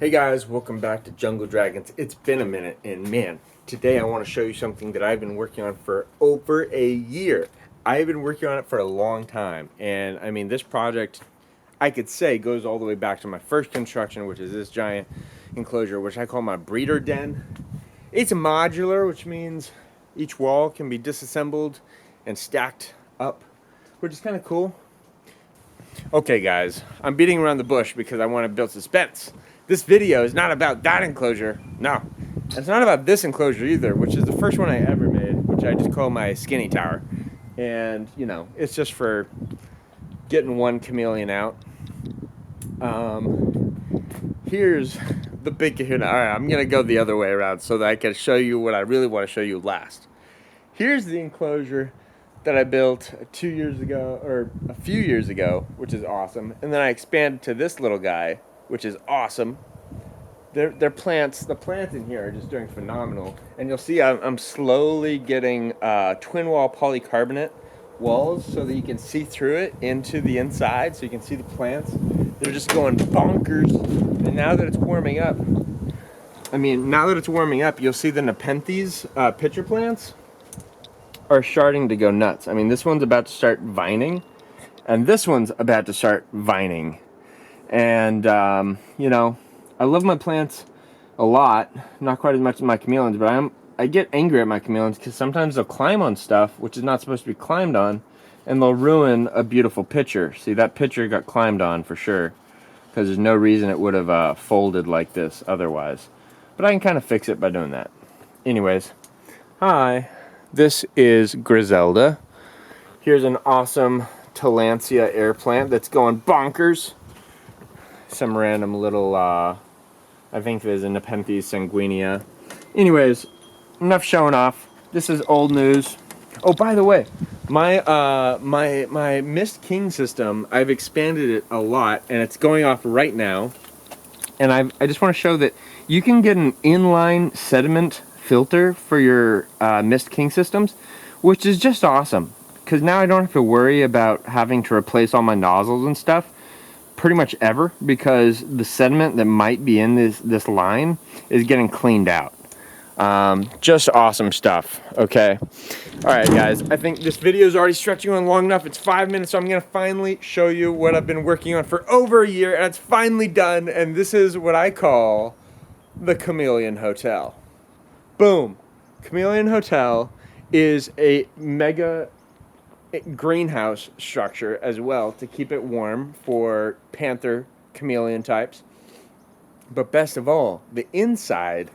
Hey guys, welcome back to Jungle Dragons. It's been a minute, and man, today I want to show you something that I've been working on for over a year. I've been working on it for a long time, and I mean, this project, I could say, goes all the way back to my first construction, which is this giant enclosure, which I call my breeder den. It's modular, which means each wall can be disassembled and stacked up, which is kind of cool. Okay guys, I'm beating around the bush because I want to build suspense. This video is not about that enclosure. No, it's not about this enclosure either, which is the first one I ever made, which I just call my skinny tower. And, you know, it's just for getting one chameleon out. Here's the big hidden. All right, I'm going to go the other way around so that I can show you what I really want to show you last. Here's the enclosure that I built 2 years ago, or a few years ago, which is awesome. And then I expanded to this little guy, which is awesome. Their plants, the plants in here are just doing phenomenal. And you'll see I'm slowly getting twin wall polycarbonate walls so that you can see through it into the inside, so you can see the plants. They're just going bonkers. And now that it's warming up, you'll see the Nepenthes pitcher plants are starting to go nuts. I mean, this one's about to start vining, and this one's about to start vining. And, you know, I love my plants a lot, not quite as much as my chameleons, but I get angry at my chameleons because sometimes they'll climb on stuff which is not supposed to be climbed on, and they'll ruin a beautiful pitcher. See, that pitcher got climbed on for sure, because there's no reason it would have folded like this otherwise. But I can kind of fix it by doing that. Anyways, hi, this is Griselda. Here's an awesome Tillandsia air plant that's going bonkers. Some random little, I think there's a Nepenthes sanguinea. Anyways, enough showing off. This is old news. Oh, by the way, my Mist King system, I've expanded it a lot, and it's going off right now. And I just want to show that you can get an inline sediment filter for your Mist King systems, which is just awesome. Because now I don't have to worry about having to replace all my nozzles and stuff pretty much ever, because the sediment that might be in this line is getting cleaned out. Just awesome stuff. Okay, all right guys, I think this video is already stretching on long enough. It's 5 minutes, so I'm gonna finally show you what I've been working on for over a year, and it's finally done. And this is what I call the Chameleon Hotel. Boom. Chameleon Hotel is a mega greenhouse structure as well to keep it warm for panther chameleon types. But best of all, the inside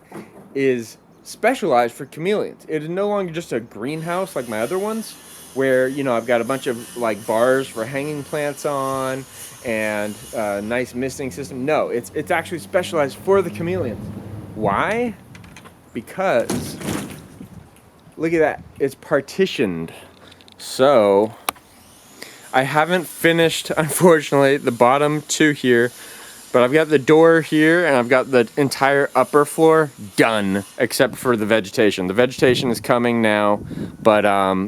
is specialized for chameleons. It is no longer just a greenhouse like my other ones, where, you know, I've got a bunch of like bars for hanging plants on and a nice misting system. No, it's actually specialized for the chameleons. Why? Because look at that, it's partitioned. So I haven't finished, unfortunately, the bottom two here, but I've got the door here and I've got the entire upper floor done except for the vegetation. The vegetation is coming now, but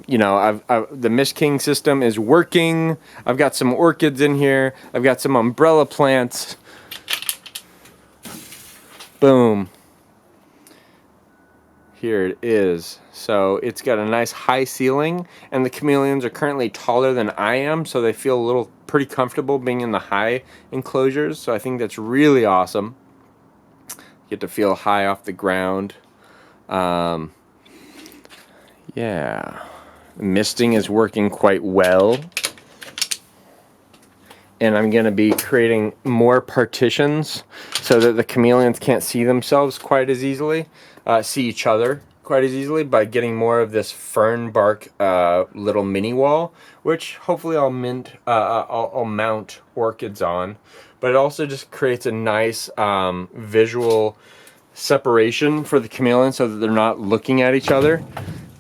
you know, the Mist King system is working. I've got some orchids in here. I've got some umbrella plants. Boom. Here it is. So it's got a nice high ceiling, and the chameleons are currently taller than I am, so they feel a little pretty comfortable being in the high enclosures. So I think that's really awesome. You get to feel high off the ground. Yeah, the misting is working quite well. And I'm going to be creating more partitions so that the chameleons can't see themselves quite as easily, see each other quite as easily, by getting more of this fern bark little mini wall, which hopefully I'll mount orchids on. But it also just creates a nice visual separation for the chameleons so that they're not looking at each other,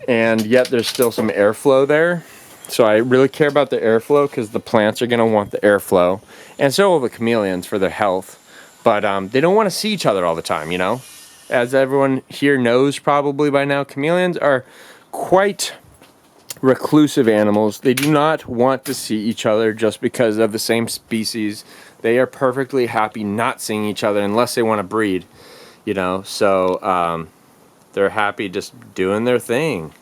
and yet there's still some airflow there. So I really care about the airflow because the plants are going to want the airflow, and so will the chameleons for their health. But they don't want to see each other all the time, you know? As everyone here knows probably by now, chameleons are quite reclusive animals. They do not want to see each other just because of the same species They are perfectly happy not seeing each other unless they want to breed, you know. So they're happy just doing their thing.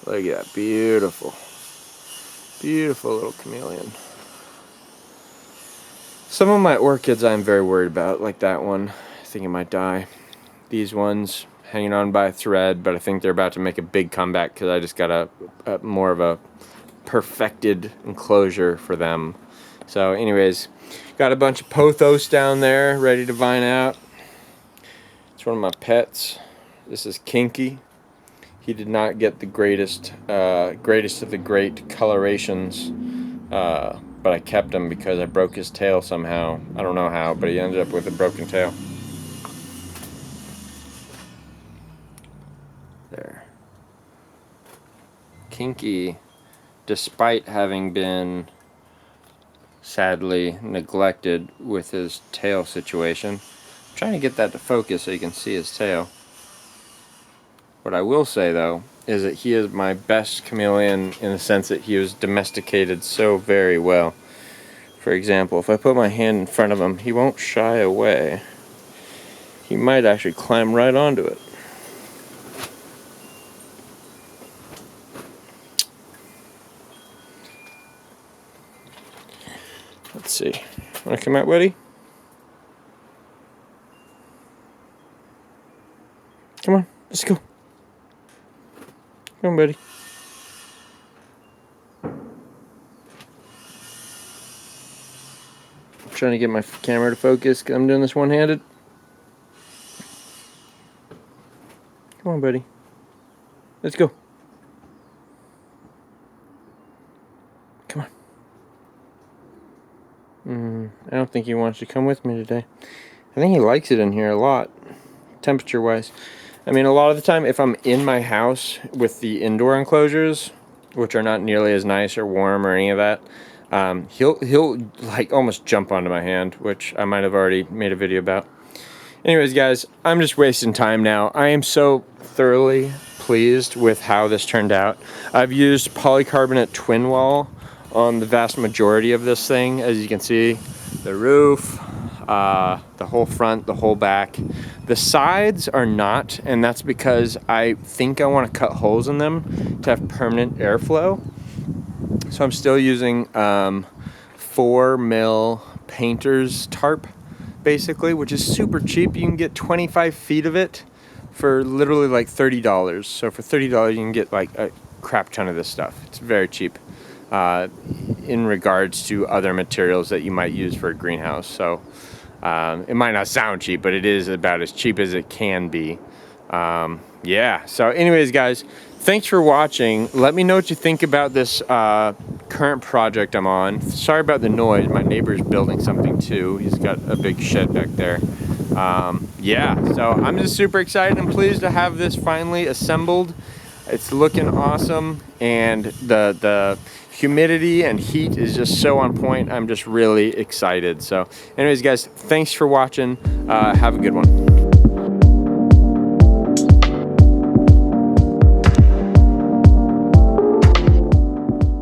Look at that, beautiful, beautiful little chameleon. Some of my orchids I'm very worried about, like that one. I think it might die. These ones hanging on by a thread, but I think they're about to make a big comeback because I just got a more of a perfected enclosure for them. So anyways, got a bunch of pothos down there ready to vine out. It's one of my pets. This is Kinky. He did not get the greatest of the great colorations, but I kept him because I broke his tail somehow. I don't know how, but he ended up with a broken tail. There. Kinky, despite having been sadly neglected with his tail situation. I'm trying to get that to focus so you can see his tail. What I will say though is that he is my best chameleon in the sense that he was domesticated so very well. For example, if I put my hand in front of him, he won't shy away. He might actually climb right onto it. Let's see. Wanna come out, Woody? Come on, let's go. Come on, buddy. I'm trying to get my camera to focus because I'm doing this one-handed. Come on, buddy. Let's go. Come on. I don't think he wants to come with me today. I think he likes it in here a lot, temperature-wise. I mean, a lot of the time, if I'm in my house with the indoor enclosures, which are not nearly as nice or warm or any of that, he'll like almost jump onto my hand, which I might have already made a video about. Anyways, guys, I'm just wasting time now. I am so thoroughly pleased with how this turned out. I've used polycarbonate twin wall on the vast majority of this thing, as you can see. The roof, the whole front, the whole back. The sides are not, and that's because I think I want to cut holes in them to have permanent airflow. So I'm still using 4mm painter's tarp, basically, which is super cheap. You can get 25 feet of it for literally like $30. So for $30, you can get like a crap ton of this stuff. It's very cheap in regards to other materials that you might use for a greenhouse. So it might not sound cheap, but it is about as cheap as it can be. Yeah, so anyways, guys, thanks for watching. Let me know what you think about this current project I'm on. Sorry about the noise. My neighbor's building something too. He's got a big shed back there. Yeah, so I'm just super excited and pleased to have this finally assembled. It's looking awesome, and the humidity and heat is just so on point. I'm just really excited. So anyways, guys, thanks for watching. Have a good one.